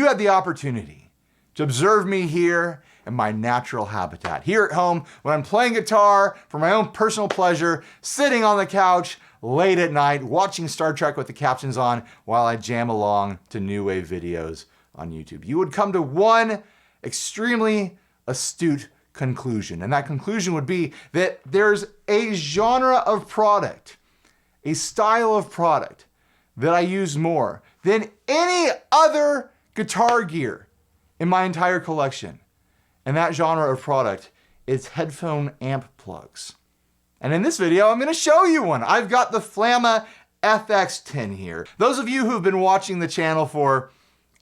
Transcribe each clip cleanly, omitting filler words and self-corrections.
you had the opportunity to observe me here in my natural habitat, here at home when I'm playing guitar for my own personal pleasure, sitting on the couch late at night, watching Star Trek with the captions on while I jam along to new wave videos on YouTube. You would come to one extremely astute conclusion, and that conclusion would be that there's a genre of product, a style of product that I use more than any other guitar gear in my entire collection. And that genre of product is headphone amp plugs. And in this video, I'm gonna show you one. I've got the FLAMMA FX-10 here. Those of you who've been watching the channel for,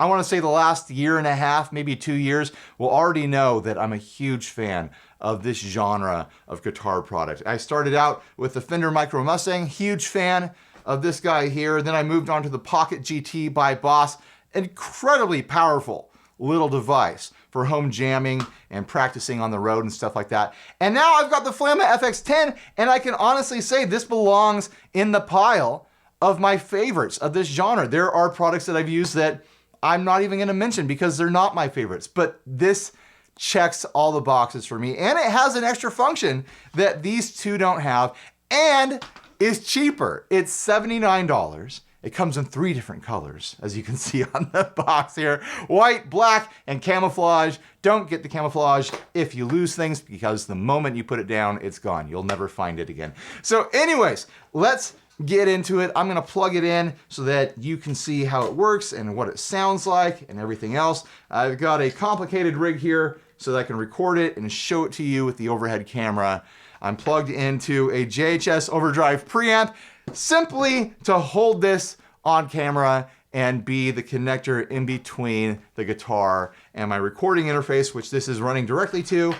I wanna say the last year and a half, maybe 2 years, will already know that I'm a huge fan of this genre of guitar product. I started out with the Fender Micro Mustang, huge fan of this guy here. Then I moved on to the Pocket GT by Boss, incredibly powerful little device for home jamming and practicing on the road and stuff like that. And now I've got the FLAMMA FX-10, and I can honestly say this belongs in the pile of my favorites of this genre. There are products that I've used that I'm not even gonna mention because they're not my favorites, but this checks all the boxes for me. And it has an extra function that these two don't have and is cheaper. It's $79. It comes in 3 different colors, as you can see on the box here. White, black, and camouflage. Don't get the camouflage if you lose things, because the moment you put it down, it's gone. You'll never find it again. So anyways, let's get into it. I'm gonna plug it in so that you can see how it works and what it sounds like and everything else. I've got a complicated rig here so that I can record it and show it to you with the overhead camera. I'm plugged into a JHS Overdrive preamp simply to hold this on camera and be the connector in between the guitar and my recording interface, which this is running directly to,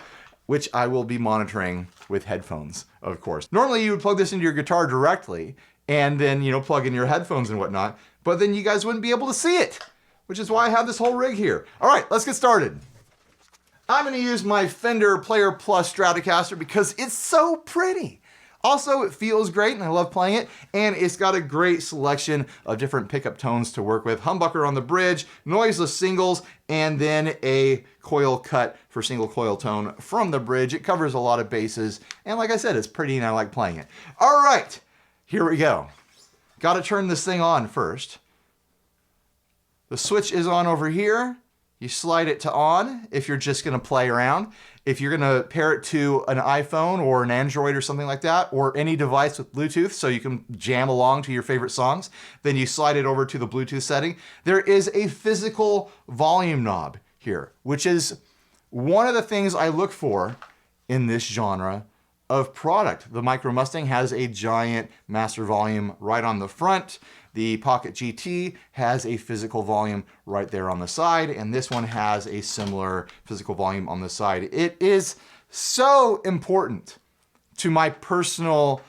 which I will be monitoring with headphones, of course. Normally you would plug this into your guitar directly and then, plug in your headphones and whatnot, but then you guys wouldn't be able to see it, which is why I have this whole rig here. All right, let's get started. I'm gonna use my Fender Player Plus Stratocaster because it's so pretty. Also, it feels great and I love playing it, and it's got a great selection of different pickup tones to work with. Humbucker on the bridge, noiseless singles, and then a coil cut for single coil tone from the bridge. It covers a lot of bases, and like I said, it's pretty and I like playing it. All right, here we go. Gotta turn this thing on first. The switch is on over here. You slide it to on if you're just gonna play around. If you're gonna pair it to an iPhone or an Android or something like that, or any device with Bluetooth so you can jam along to your favorite songs, then you slide it over to the Bluetooth setting. There is a physical volume knob here, which is one of the things I look for in this genre of product. The Micro Mustang has a giant master volume right on the front. The Pocket GT has a physical volume right there on the side, and this one has a similar physical volume on the side. It is so important to my personal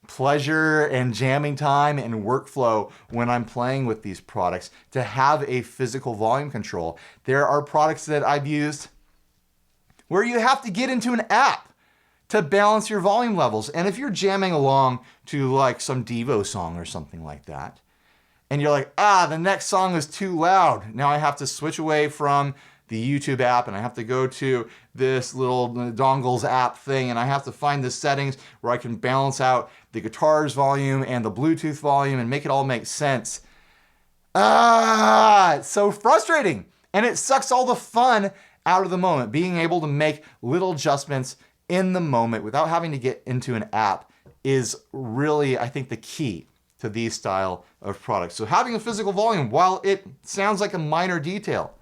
pleasure and jamming time and workflow when I'm playing with these products to have a physical volume control. There are products that I've used where you have to get into an app to balance your volume levels. And if you're jamming along to some Devo song or something like that, and you're like, the next song is too loud. Now I have to switch away from the YouTube app and I have to go to this little dongles app thing, and I have to find the settings where I can balance out the guitar's volume and the Bluetooth volume and make it all make sense. It's so frustrating. And it sucks all the fun out of the moment. Being able to make little adjustments in the moment without having to get into an app is really, I think, the key to these style of products. So having a physical volume, while it sounds like a minor detail,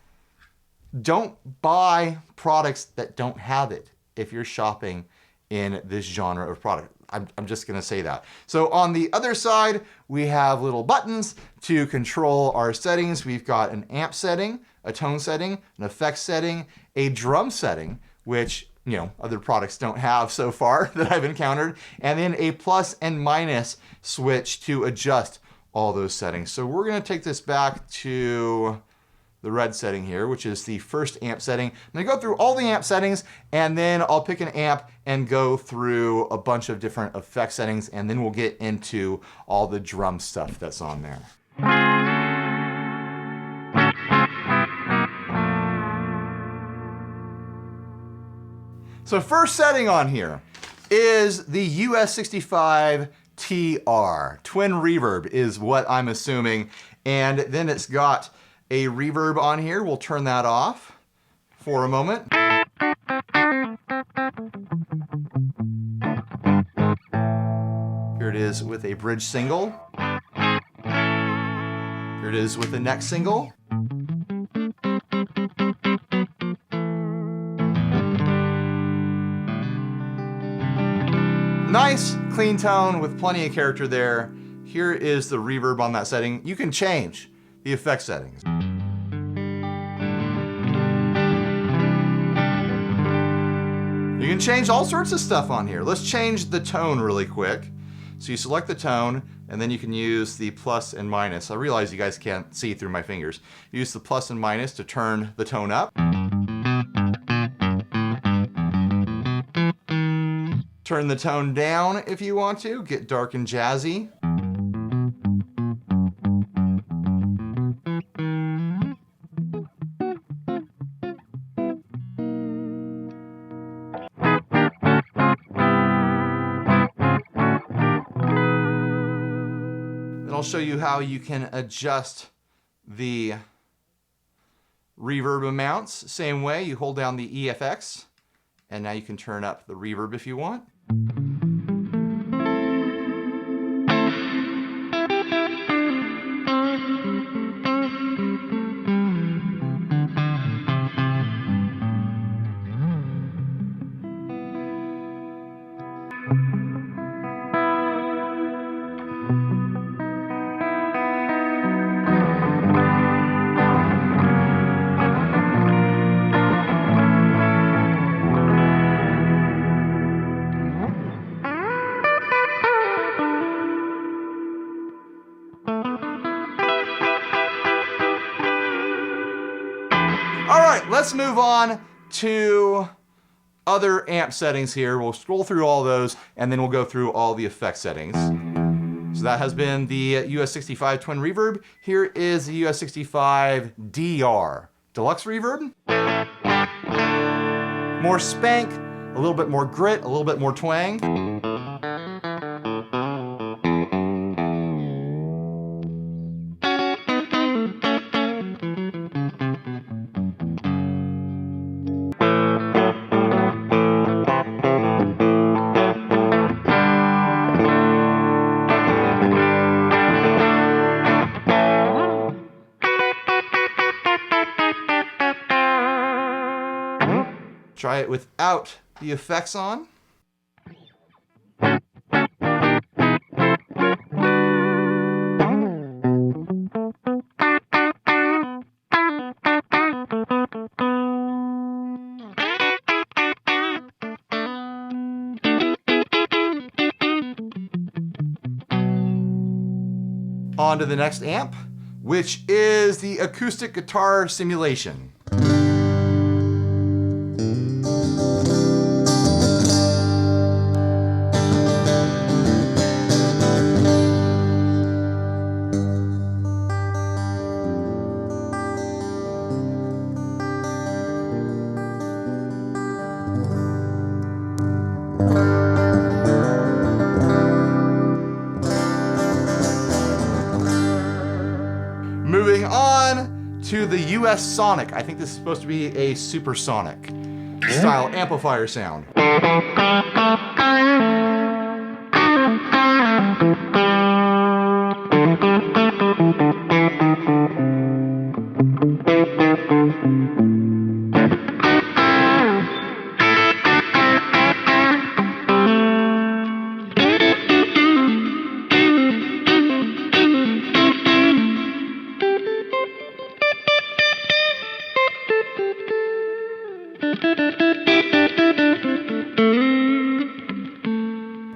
don't buy products that don't have it if you're shopping in this genre of product. I'm just gonna say that. So on the other side, we have little buttons to control our settings. We've got an amp setting, a tone setting, an effects setting, a drum setting, which other products don't have so far that I've encountered, and then a plus and minus switch to adjust all those settings. So we're gonna take this back to the red setting here, which is the first amp setting. I'm gonna go through all the amp settings, and then I'll pick an amp and go through a bunch of different effect settings, and then we'll get into all the drum stuff that's on there. So first setting on here is the US65 TR. Twin reverb is what I'm assuming. And then it's got a reverb on here. We'll turn that off for a moment. Here it is with a bridge single. Here it is with the next single. Nice, clean tone with plenty of character there. Here is the reverb on that setting. You can change the effect settings. You can change all sorts of stuff on here. Let's change the tone really quick. So you select the tone, and then you can use the plus and minus. I realize you guys can't see through my fingers. Use the plus and minus to turn the tone up. Turn the tone down if you want to, get dark and jazzy. Then I'll show you how you can adjust the reverb amounts. Same way, you hold down the EFX, and now you can turn up the reverb if you want. All right, let's move on to other amp settings here. We'll scroll through all those, and then we'll go through all the effect settings. So that has been the US65 Twin Reverb. Here is the US65 DR Deluxe Reverb. More spank, a little bit more grit, a little bit more twang. Try it without the effects on. On to the next amp, which is the acoustic guitar simulation. Moving on to the US Sonic. I think this is supposed to be a supersonic style amplifier sound.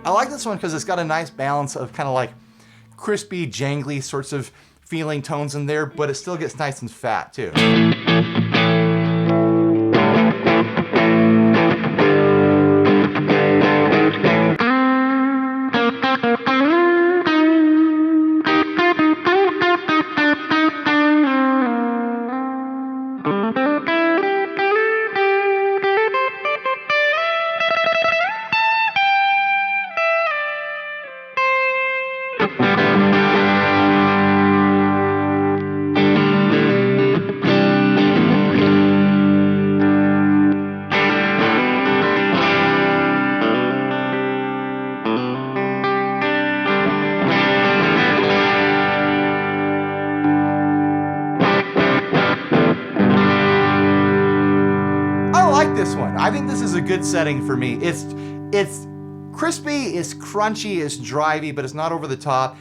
I like this one because it's got a nice balance of kind of like crispy, jangly sorts of feeling tones in there, but it still gets nice and fat too. this one. I think this is a good setting for me. It's crispy, it's crunchy, it's drivey, but it's not over the top.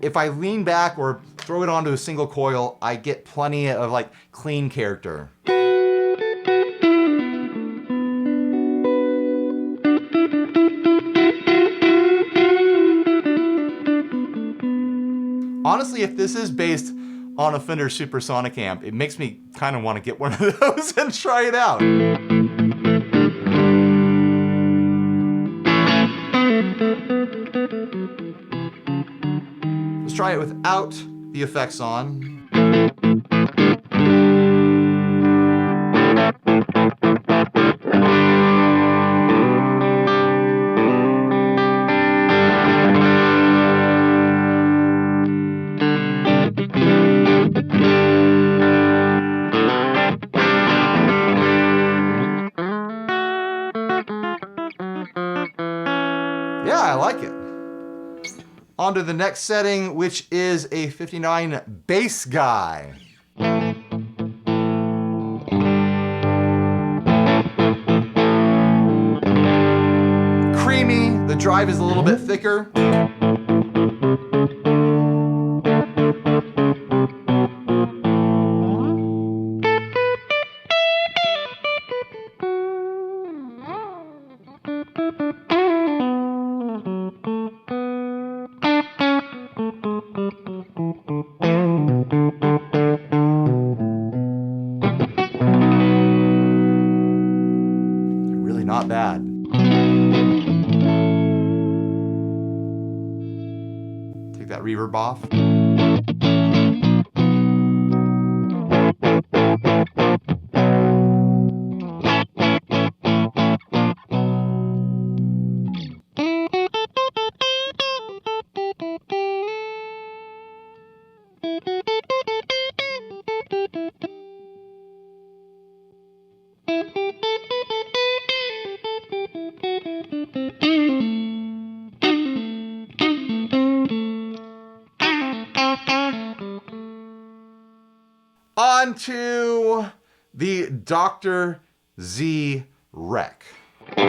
If I lean back or throw it onto a single coil, I get plenty of like clean character. Honestly, if this is based on a Fender Supersonic amp, it makes me kind of want to get one of those and try it out. Let's try it without the effects on. Yeah, I like it. On to the next setting, which is a 59 bass guy. Creamy, the drive is a little bit thicker. Really not bad. Take that reverb off. On to the Dr. Z Rec. This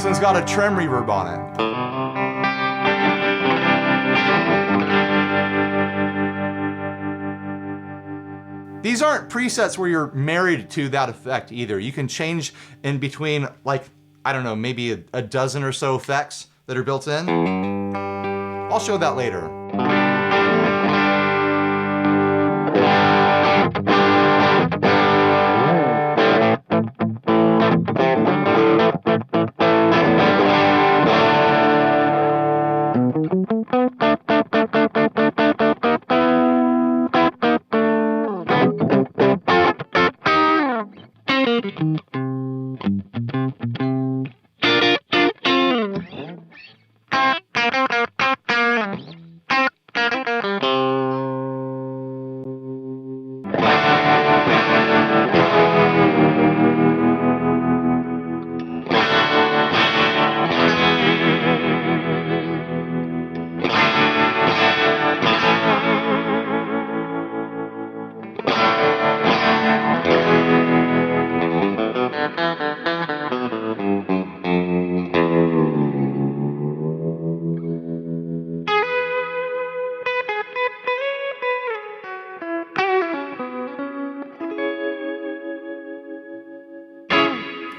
one's got a trem reverb on it. These aren't presets where you're married to that effect either. You can change in between, like, I don't know, maybe a dozen or so effects that are built in. I'll show that later.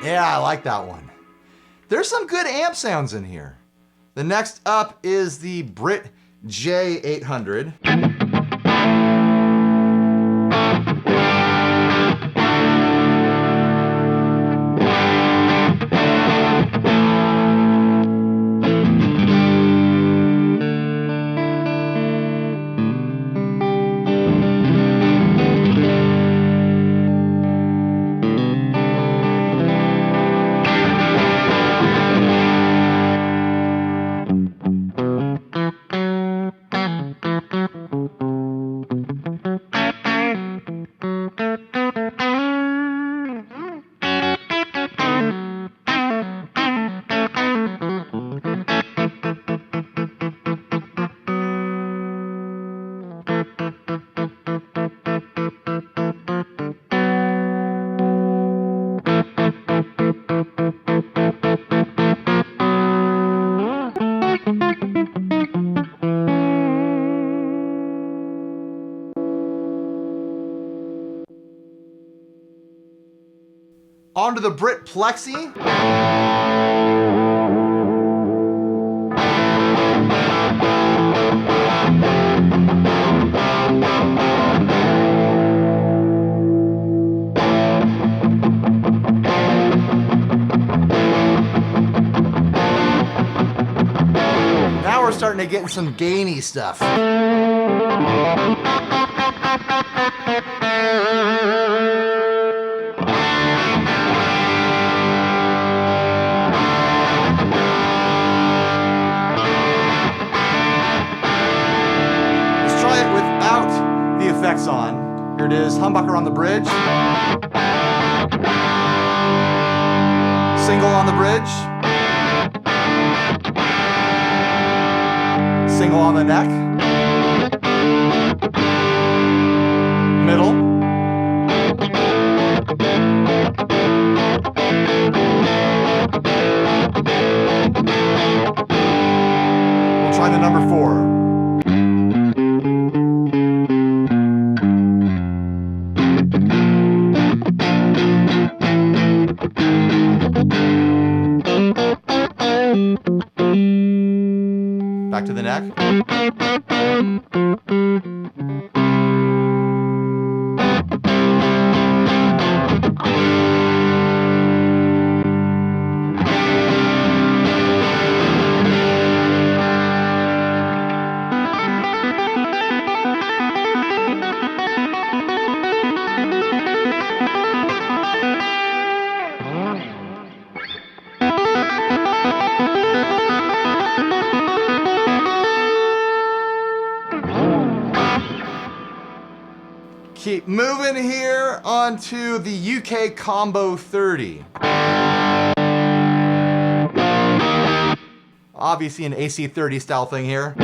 Yeah, I like that one. There's some good amp sounds in here. The next up is the Brit J800. onto the Brit Plexi. Now we're starting to get some gainy stuff. Effects on. Here it is, humbucker on the bridge. Single on the bridge. Single on the neck. Middle. We'll try the number 4. Back to the neck. Keep moving here onto the UK Combo 30. Obviously an AC30 style thing here.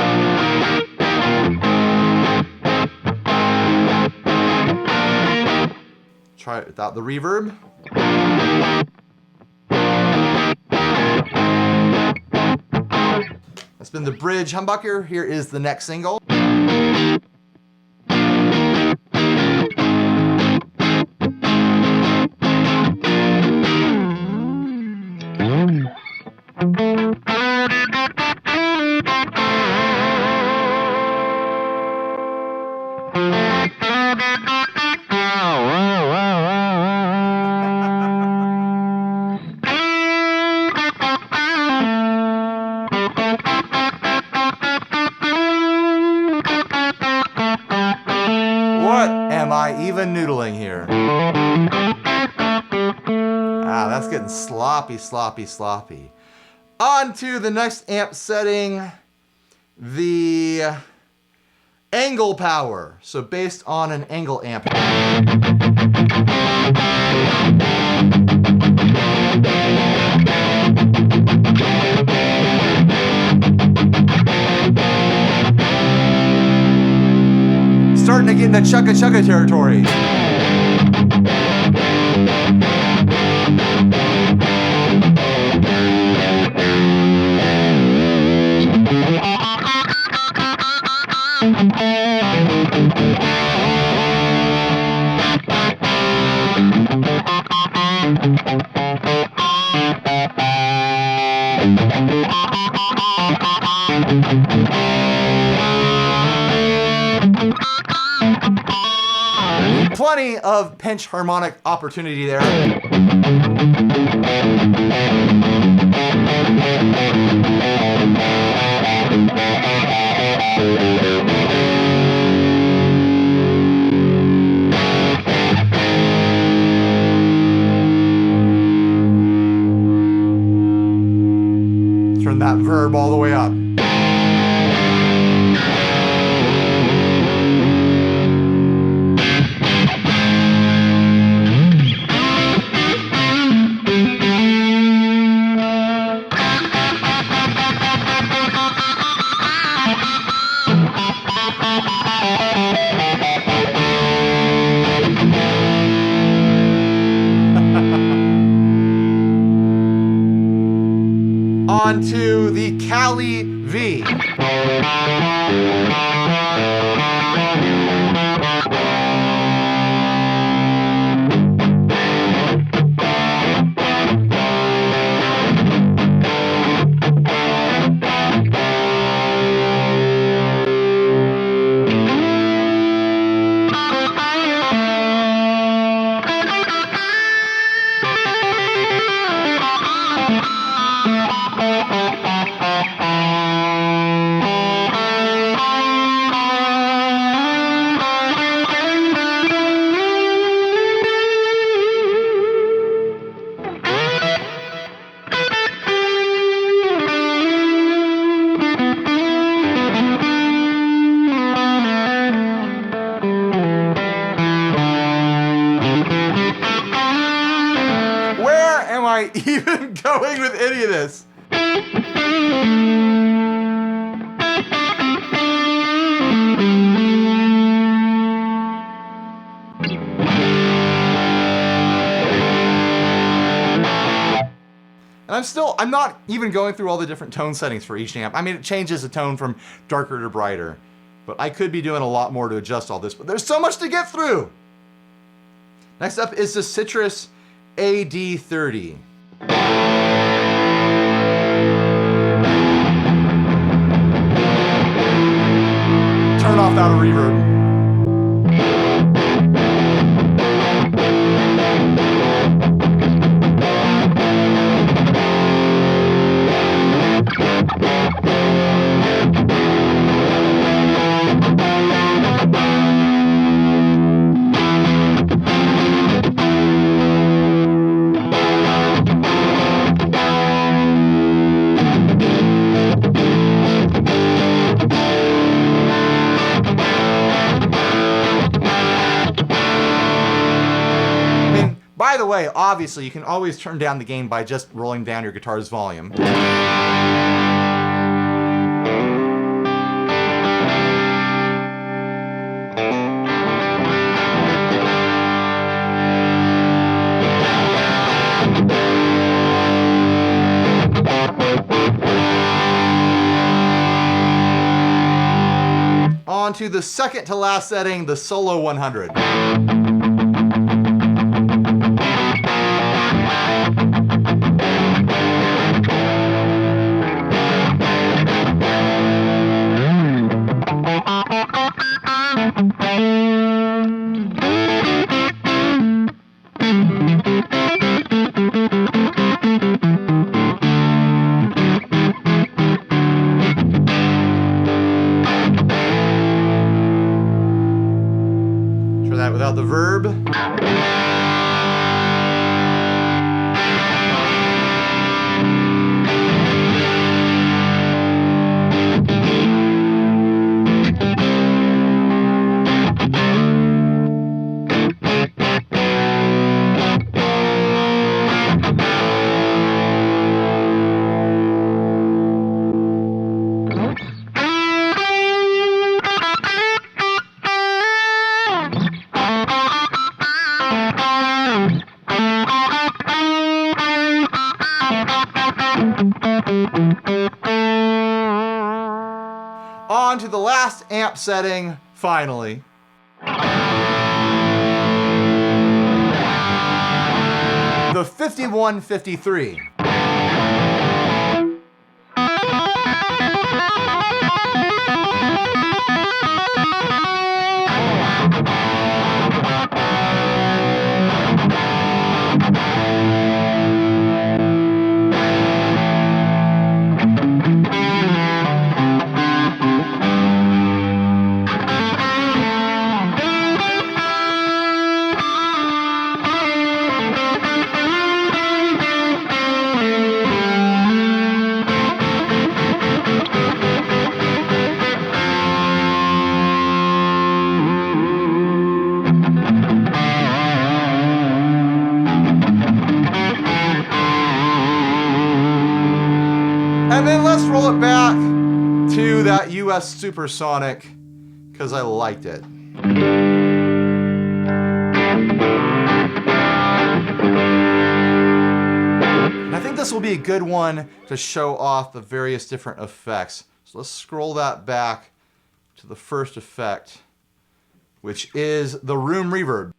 Try it without the reverb. That's been the bridge humbucker. Here is the next single. What am I even noodling here? Ah, that's getting sloppy, sloppy, sloppy. On to the next amp setting, the angle power. So based on an angle amp. Starting to get in the chugga chugga territory. Plenty of pinch harmonic opportunity there. Turn that verb all the way up. On to the Cali V. I even going with any of this? And I'm not even going through all the different tone settings for each amp. I mean, it changes the tone from darker to brighter, but I could be doing a lot more to adjust all this, but there's so much to get through. Next up is the Citrus AD30. Turn off that reverb. By the way, obviously, you can always turn down the gain by just rolling down your guitar's volume. On to the second to last setting, the Solo 100. Try that without the verb. On to the last amp setting, finally. The 5153. And then let's roll it back to that US Supersonic, because I liked it. And I think this will be a good one to show off the various different effects. So let's scroll that back to the first effect, which is the room reverb.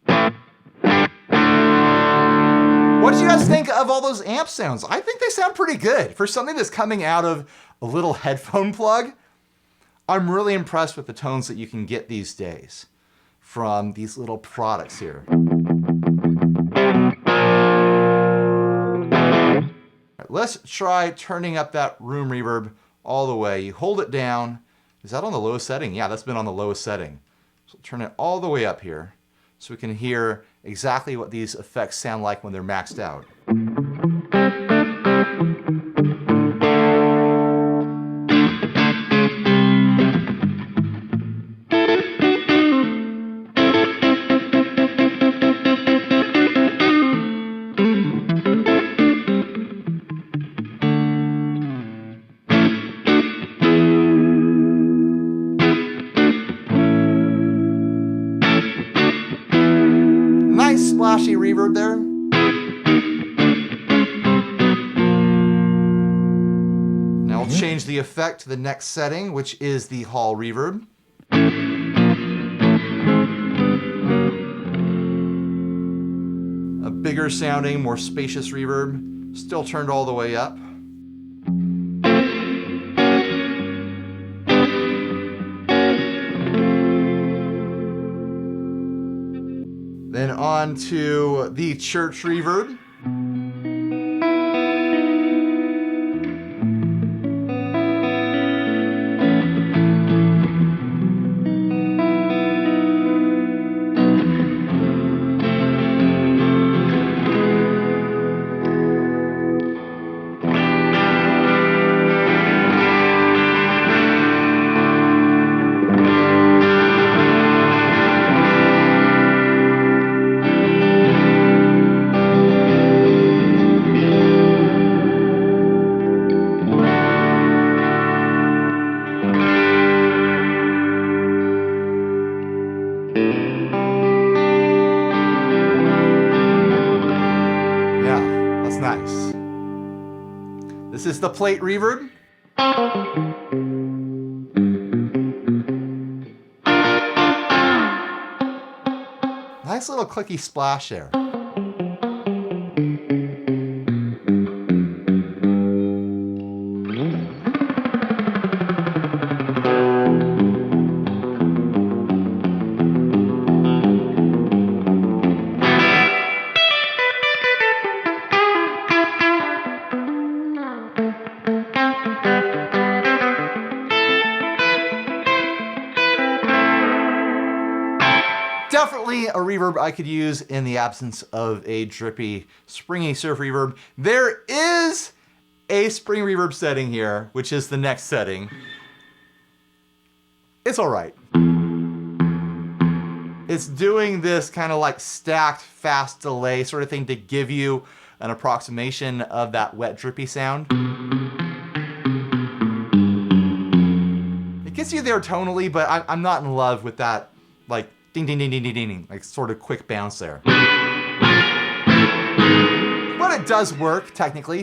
What did you guys think of all those amp sounds? I think they sound pretty good. For something that's coming out of a little headphone plug, I'm really impressed with the tones that you can get these days from these little products here. Right, let's try turning up that room reverb all the way. You hold it down. Is that on the lowest setting? Yeah, that's been on the lowest setting. So turn it all the way up here so we can hear exactly what these effects sound like when they're maxed out. splashy reverb there. Now we'll change the effect to the next setting, which is the hall reverb. A bigger sounding, more spacious reverb, still turned all the way up. Then on to the church reverb. Nice. This is the plate reverb. Nice little clicky splash there. Definitely a reverb I could use in the absence of a drippy, springy surf reverb. There is a spring reverb setting here, which is the next setting. It's all right. It's doing this kind of like stacked fast delay sort of thing to give you an approximation of that wet drippy sound. It gets you there tonally, but I'm not in love with that like ding, ding, ding, ding, ding, ding, like sort of quick bounce there. But it does work, technically.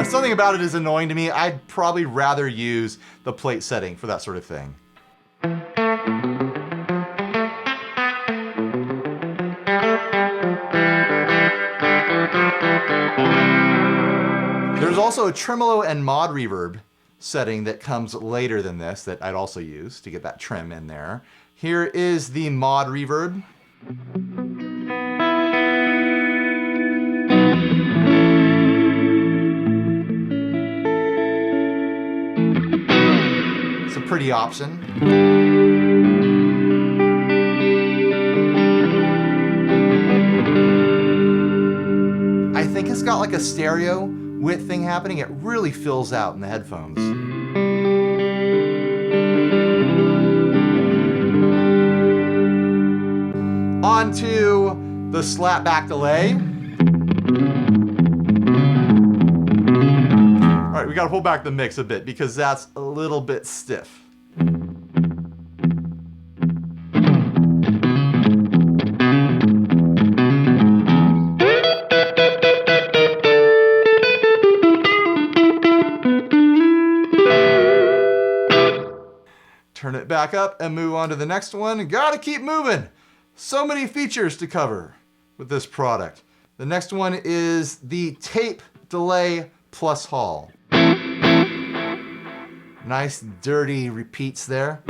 Something about it is annoying to me. I'd probably rather use the plate setting for that sort of thing. There's also a tremolo and mod reverb setting that comes later than this that I'd also use to get that trim in there. Here is the mod reverb. It's a pretty option. I think it's got like a stereo width thing happening. It really fills out in the headphones. On to the slap back delay. All right, we gotta pull back the mix a bit because that's a little bit stiff. Turn it back up and move on to the next one. Gotta keep moving. So many features to cover with this product. The next one is the tape delay plus hall. Nice dirty repeats there.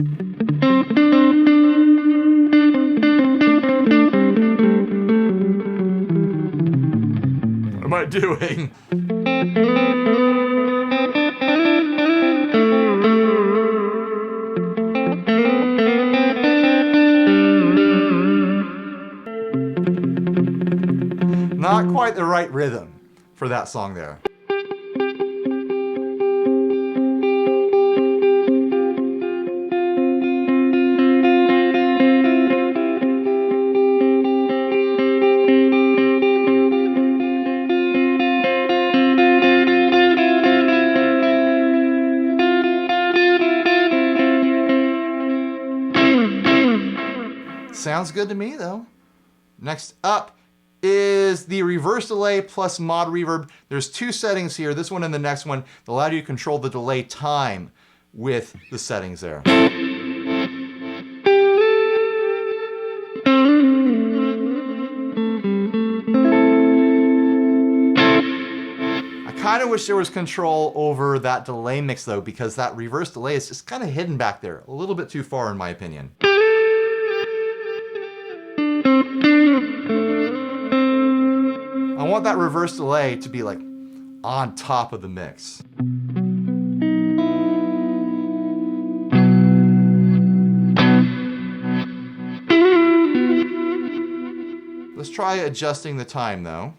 What am I doing? Not quite the right rhythm for that song there. Sounds good to me though. Next up is the reverse delay plus mod reverb. There's two settings here, this one and the next one, that allow you to control the delay time with the settings there. I kind of wish there was control over that delay mix though, because that reverse delay is just kind of hidden back there, a little bit too far in my opinion. I want that reverse delay to be like on top of the mix. Let's try adjusting the time though.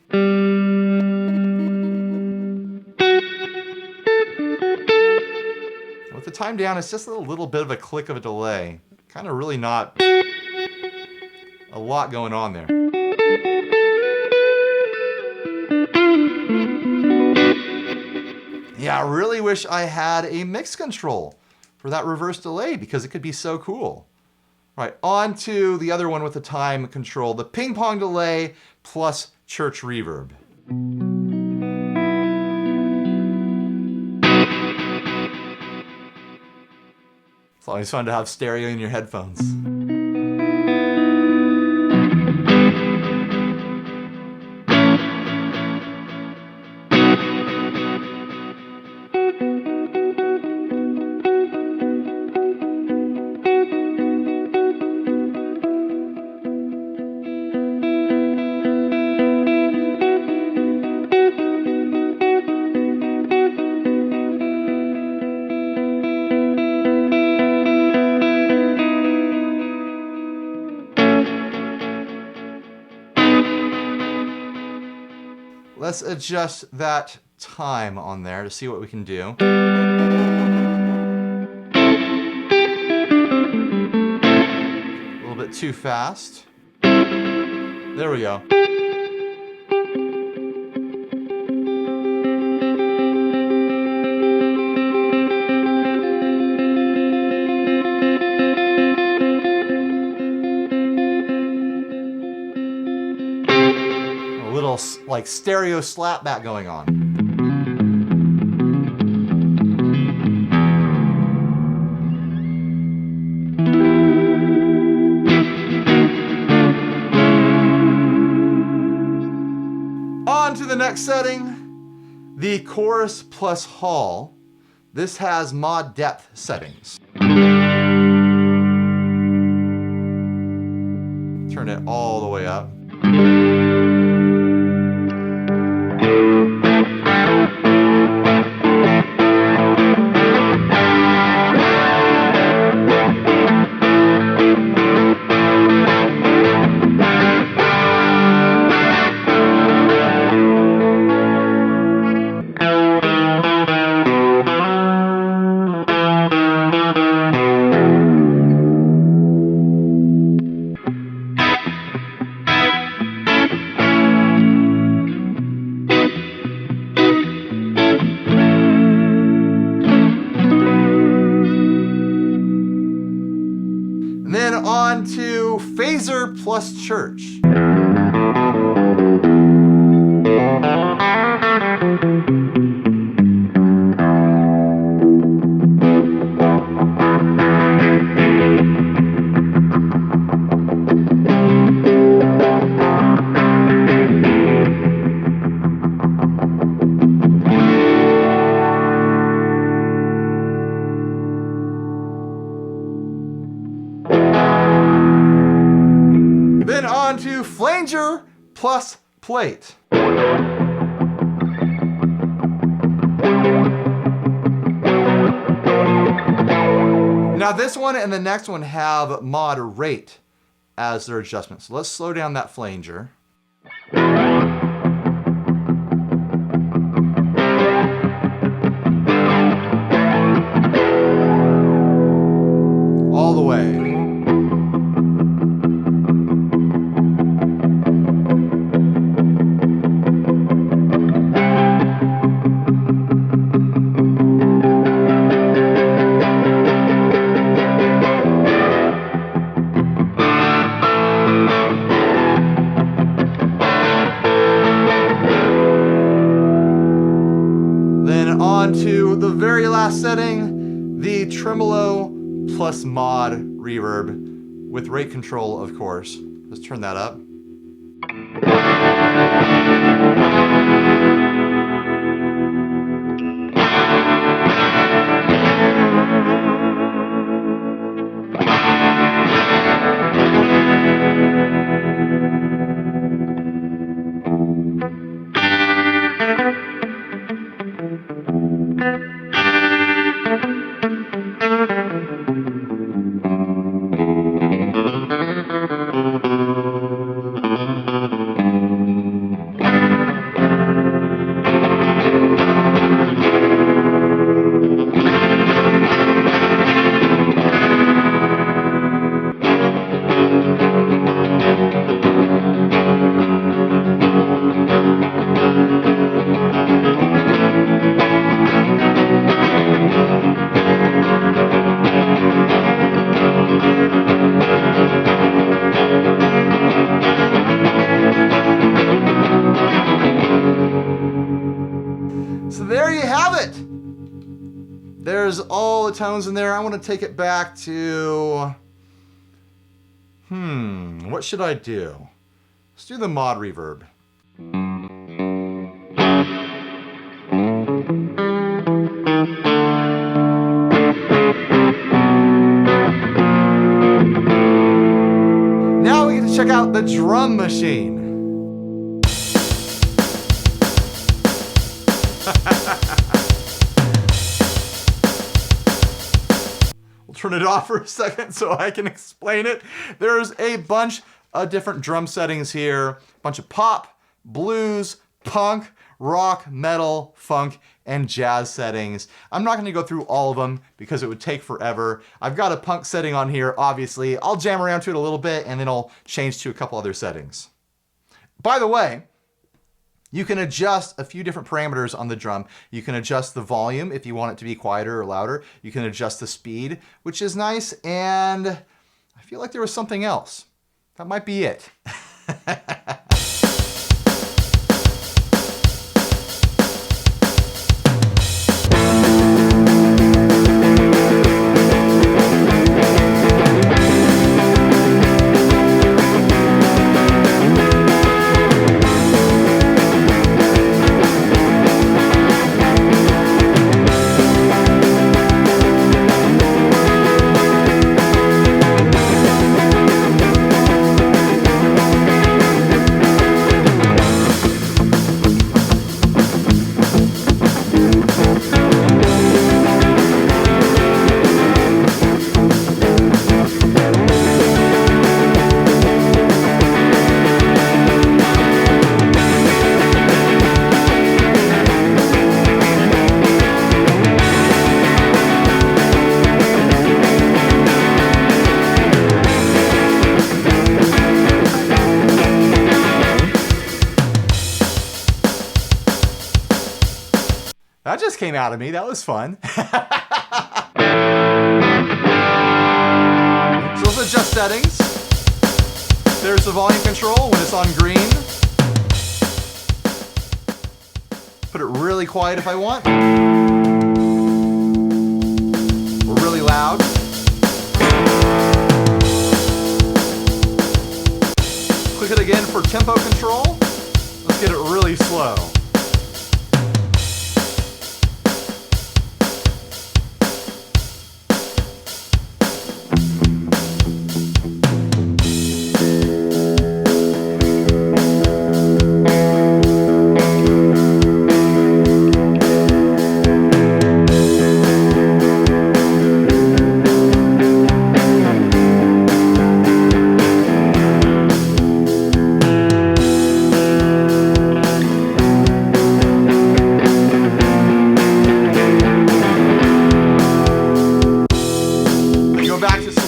With the time down, it's just a little bit of a click of a delay. Kind of really not a lot going on there. Yeah, I really wish I had a mix control for that reverse delay because it could be so cool. All right, on to the other one with the time control, the ping pong delay plus church reverb. It's always fun to have stereo in your headphones. Let's adjust that time on there to see what we can do. A little bit too fast. There we go. Little like stereo slapback going on. On to the next setting, the chorus plus hall. This has mod depth settings. Turn it all the way up. Then on to phaser plus church. Then on to flanger plus plate. Now this one and the next one have mod rate as their adjustment. So let's slow down that flanger. all the way. To the very last setting, the tremolo plus mod reverb with rate control, of course. Let's turn that up. So there you have it. There's all the tones in there. I want to take it back to, what should I do? Let's do the mod reverb. Now we get to check out the drum machine. We'll turn it off for a second so I can explain it. There's a bunch of different drum settings here. A bunch of pop, blues, punk, rock, metal, funk, and jazz settings. I'm not going to go through all of them because it would take forever. I've got a punk setting on here, obviously. I'll jam around to it a little bit and then I'll change to a couple other settings. By the way, you can adjust a few different parameters on the drum. You can adjust the volume if you want it to be quieter or louder. You can adjust the speed, which is nice. And I feel like there was something else. That might be it. That just came out of me. That was fun. So let's adjust settings. There's the volume control when it's on green. Put it really quiet if I want. Or really loud. Click it again for tempo control. Let's get it really slow.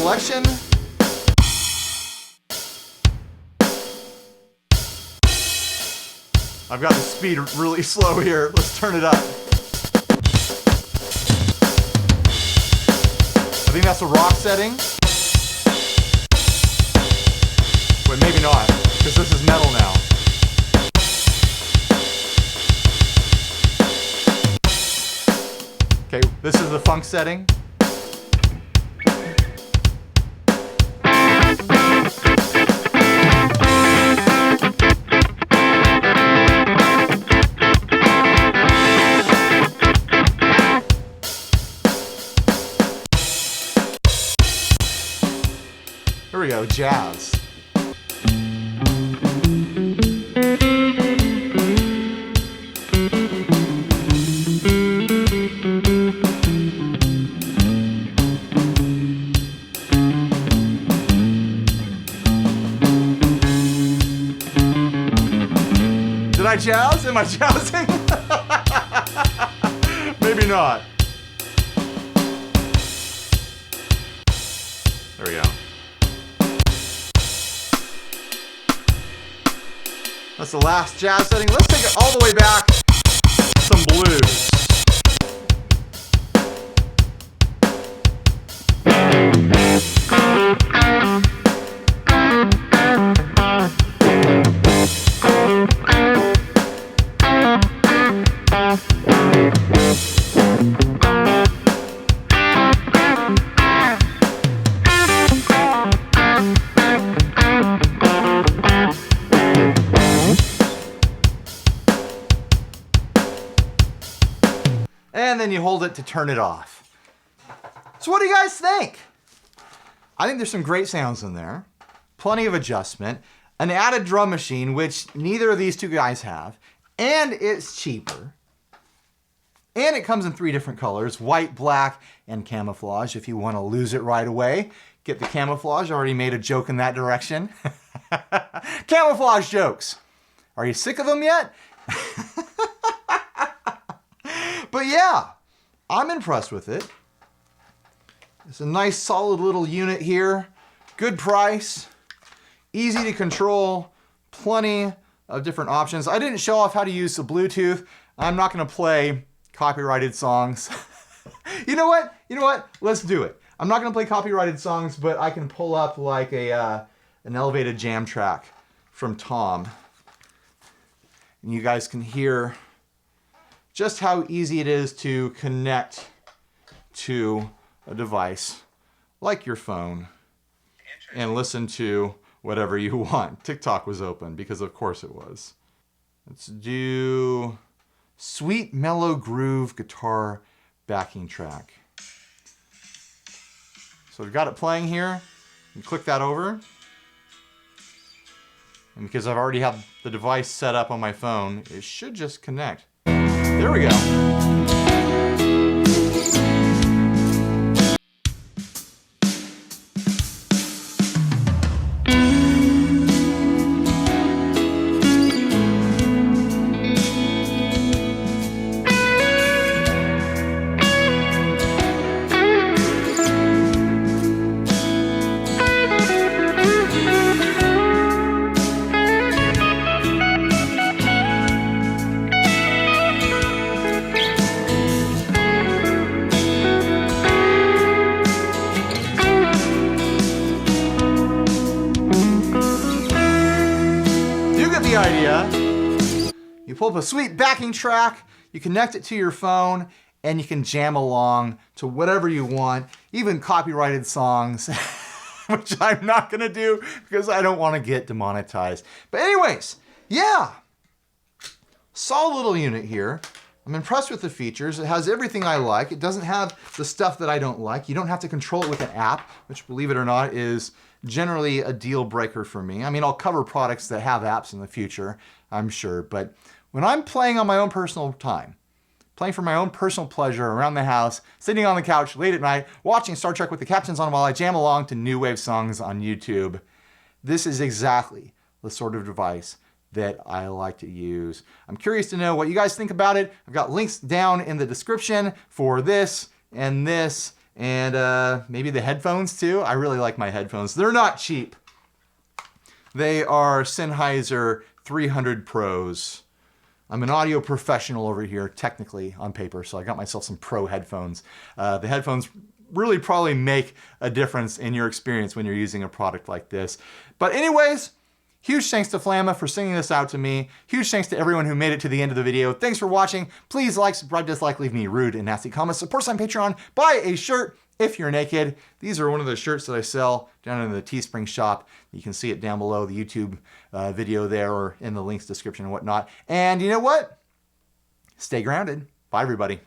selection. I've got the speed really slow here. Let's turn it up. I think that's a rock setting. Wait, maybe not, because this is metal now. Okay, this is the funk setting. Here we go, jazz. Did I jazz? Am I jazzing? Maybe not. There we go. That's the last jazz setting. Let's take it all the way back. Some blues. And then you hold it to turn it off. So what do you guys think? I think there's some great sounds in there. Plenty of adjustment. An added drum machine, which neither of these two guys have. And it's cheaper. And it comes in 3 different colors, white, black, and camouflage. If you want to lose it right away, get the camouflage. I already made a joke in that direction. Camouflage jokes. Are you sick of them yet? But yeah, I'm impressed with it. It's a nice solid little unit here. Good price, easy to control, plenty of different options. I didn't show off how to use the Bluetooth. I'm not gonna play copyrighted songs. You know what? Let's do it. I'm not gonna play copyrighted songs, but I can pull up like an elevated jam track from Tom. And you guys can hear just how easy it is to connect to a device like your phone and listen to whatever you want. TikTok was open because of course it was. Let's do Sweet Mellow Groove Guitar Backing Track. So we've got it playing here. You click that over. And because I've already have the device set up on my phone, it should just connect. There we go. Idea. You pull up a sweet backing track, you connect it to your phone, and you can jam along to whatever you want, even copyrighted songs, which I'm not gonna do because I don't want to get demonetized. But anyways, yeah, solid little unit here. I'm impressed with the features. It has everything I like. It doesn't have the stuff that I don't like. You don't have to control it with an app, which, believe it or not, is generally a deal breaker for me. I mean, I'll cover products that have apps in the future, I'm sure, but when I'm playing on my own personal time, playing for my own personal pleasure around the house, sitting on the couch late at night, watching Star Trek with the captions on while I jam along to new wave songs on YouTube, this is exactly the sort of device that I like to use. I'm curious to know what you guys think about it. I've got links down in the description for this and this And maybe the headphones too. I really like my headphones. They're not cheap. They are Sennheiser 300 Pros. I'm an audio professional over here, technically, on paper, so I got myself some pro headphones. The headphones really probably make a difference in your experience when you're using a product like this. But anyways, huge thanks to FLAMMA for sending this out to me. Huge thanks to everyone who made it to the end of the video. Thanks for watching. Please like, subscribe, dislike, leave me rude and nasty comments. Support us on Patreon. Buy a shirt if you're naked. These are one of the shirts that I sell down in the Teespring shop. You can see it down below the YouTube video there or in the links description and whatnot. And you know what? Stay grounded. Bye, everybody.